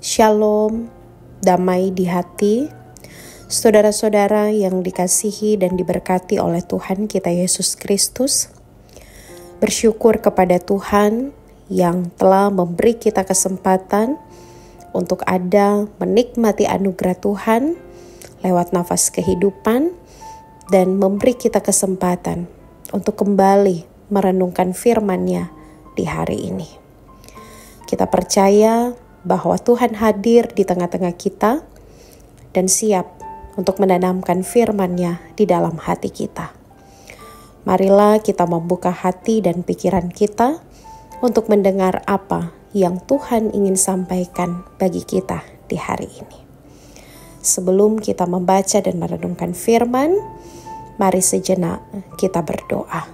Shalom, damai di hati, saudara-saudara yang dikasihi dan diberkati oleh Tuhan kita Yesus Kristus. Bersyukur kepada Tuhan yang telah memberi kita kesempatan untuk ada menikmati anugerah Tuhan lewat nafas kehidupan dan memberi kita kesempatan untuk kembali merenungkan firman-Nya di hari ini. Kita percaya bahwa Tuhan hadir di tengah-tengah kita dan siap untuk menanamkan firman-Nya di dalam hati kita. Marilah kita membuka hati dan pikiran kita untuk mendengar apa yang Tuhan ingin sampaikan bagi kita di hari ini. Sebelum kita membaca dan merenungkan firman, mari sejenak kita berdoa.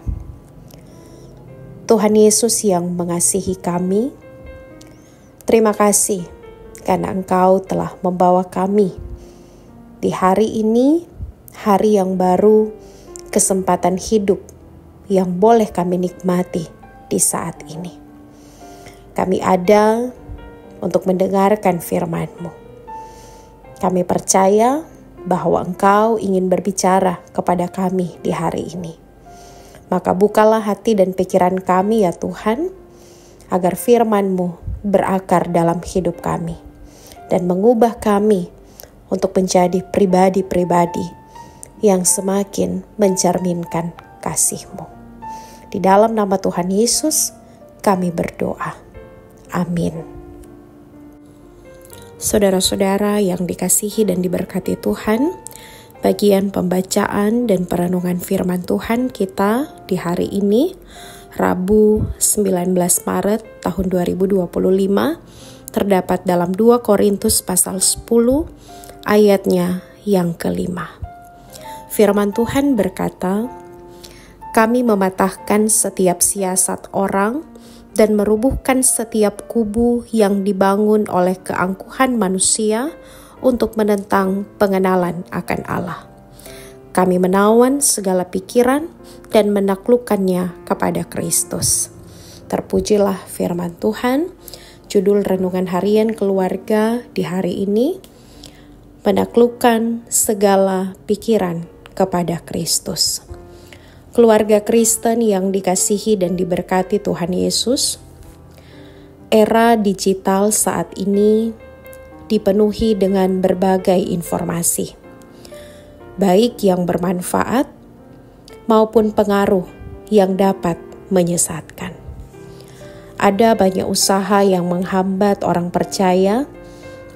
Tuhan Yesus yang mengasihi kami, terima kasih karena Engkau telah membawa kami di hari ini, hari yang baru, kesempatan hidup yang boleh kami nikmati di saat ini. Kami ada untuk mendengarkan firman-Mu. Kami percaya bahwa Engkau ingin berbicara kepada kami di hari ini. Maka bukalah hati dan pikiran kami ya Tuhan, agar firman-Mu berakar dalam hidup kami dan mengubah kami untuk menjadi pribadi-pribadi yang semakin mencerminkan kasih-Mu. Di dalam nama Tuhan Yesus kami berdoa. Amin. Saudara-saudara yang dikasihi dan diberkati Tuhan, bagian pembacaan dan perenungan firman Tuhan kita di hari ini, Rabu 19 Maret tahun 2025, terdapat dalam 2 Korintus pasal 10 ayatnya yang kelima. Firman Tuhan berkata, "Kami mematahkan setiap siasat orang dan merubuhkan setiap kubu yang dibangun oleh keangkuhan manusia untuk menentang pengenalan akan Allah. Kami menawan segala pikiran dan menaklukkannya kepada Kristus." Terpujilah firman Tuhan. Judul renungan harian keluarga di hari ini, menaklukkan segala pikiran kepada Kristus. Keluarga Kristen yang dikasihi dan diberkati Tuhan Yesus, era digital saat ini dipenuhi dengan berbagai informasi, baik yang bermanfaat maupun pengaruh yang dapat menyesatkan. Ada banyak usaha yang menghambat orang percaya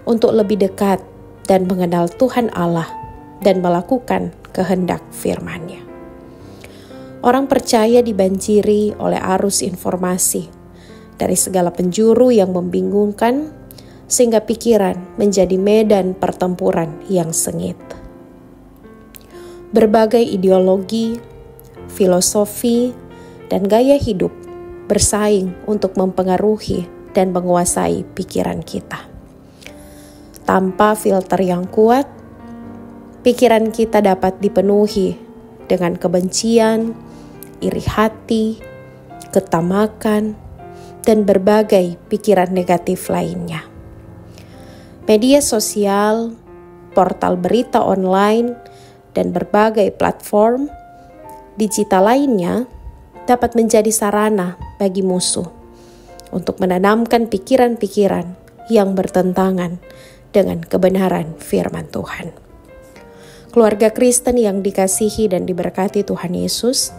untuk lebih dekat dan mengenal Tuhan Allah dan melakukan kehendak firman-Nya. Orang percaya dibanjiri oleh arus informasi dari segala penjuru yang membingungkan, sehingga pikiran menjadi medan pertempuran yang sengit. Berbagai ideologi, filosofi, dan gaya hidup bersaing untuk mempengaruhi dan menguasai pikiran kita. Tanpa filter yang kuat, pikiran kita dapat dipenuhi dengan kebencian, iri hati, ketamakan, dan berbagai pikiran negatif lainnya. Media sosial, portal berita online, dan berbagai platform digital lainnya dapat menjadi sarana bagi musuh untuk menanamkan pikiran-pikiran yang bertentangan dengan kebenaran firman Tuhan. Keluarga Kristen yang dikasihi dan diberkati Tuhan Yesus,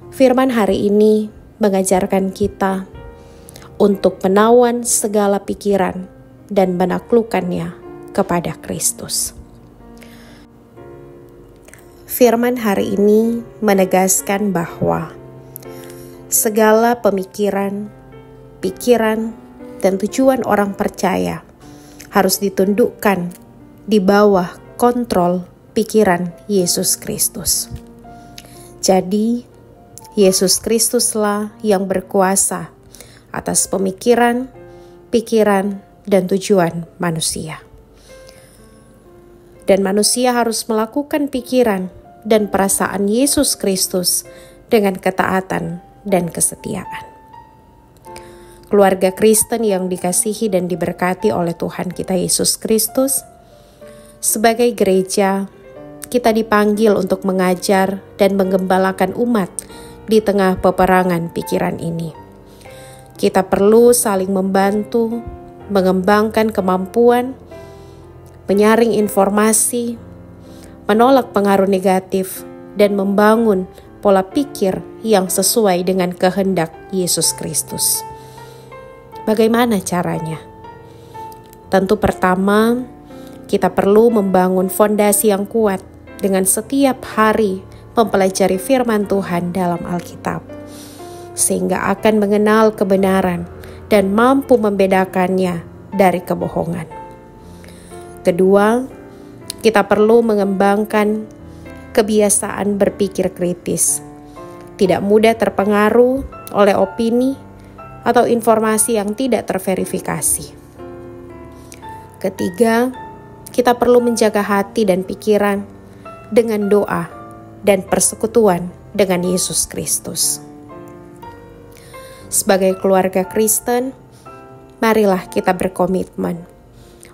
firman hari ini mengajarkan kita untuk menawan segala pikiran dan menaklukkannya kepada Kristus. Firman hari ini menegaskan bahwa segala pemikiran, pikiran, dan tujuan orang percaya harus ditundukkan di bawah kontrol pikiran Yesus Kristus. Jadi, Yesus Kristuslah yang berkuasa atas pemikiran, pikiran, dan tujuan manusia. Dan manusia harus melakukan pikiran dan perasaan Yesus Kristus dengan ketaatan dan kesetiaan. keluarga Kristen yang dikasihi dan diberkati oleh Tuhan kita Yesus Kristus, sebagai gereja, kita dipanggil untuk mengajar dan menggembalakan umat di tengah peperangan pikiran ini. Kita perlu saling membantu, mengembangkan kemampuan, menyaring informasi, menolak pengaruh negatif, dan membangun pola pikir yang sesuai dengan kehendak Yesus Kristus. Bagaimana caranya? Tentu pertama, kita perlu membangun fondasi yang kuat dengan setiap hari mempelajari firman Tuhan dalam Alkitab, sehingga akan mengenal kebenaran dan mampu membedakannya dari kebohongan. Kedua, kita perlu mengembangkan kebiasaan berpikir kritis, tidak mudah terpengaruh oleh opini atau informasi yang tidak terverifikasi. Ketiga, kita perlu menjaga hati dan pikiran dengan doa dan persekutuan dengan Yesus Kristus. Sebagai keluarga Kristen, marilah kita berkomitmen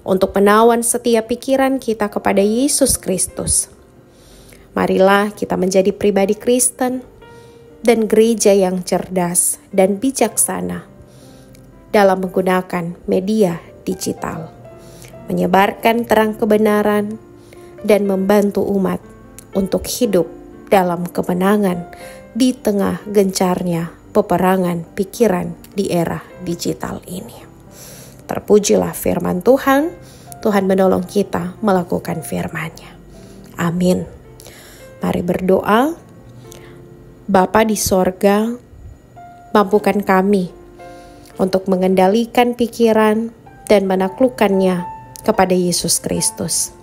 untuk menawan setiap pikiran kita kepada Yesus Kristus. Marilah kita menjadi pribadi Kristen dan gereja yang cerdas dan bijaksana dalam menggunakan media digital, menyebarkan terang kebenaran, dan membantu umat untuk hidup dalam kemenangan di tengah gencarnya peperangan pikiran di era digital ini. Terpujilah firman Tuhan, Tuhan menolong kita melakukan firman-Nya. Amin. Mari berdoa. Bapa di sorga, mampukan kami untuk mengendalikan pikiran dan menaklukkannya kepada Yesus Kristus.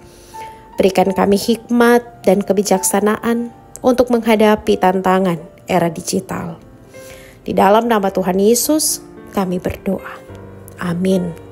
Berikan kami hikmat dan kebijaksanaan untuk menghadapi tantangan era digital. Di dalam nama Tuhan Yesus, kami berdoa. Amin.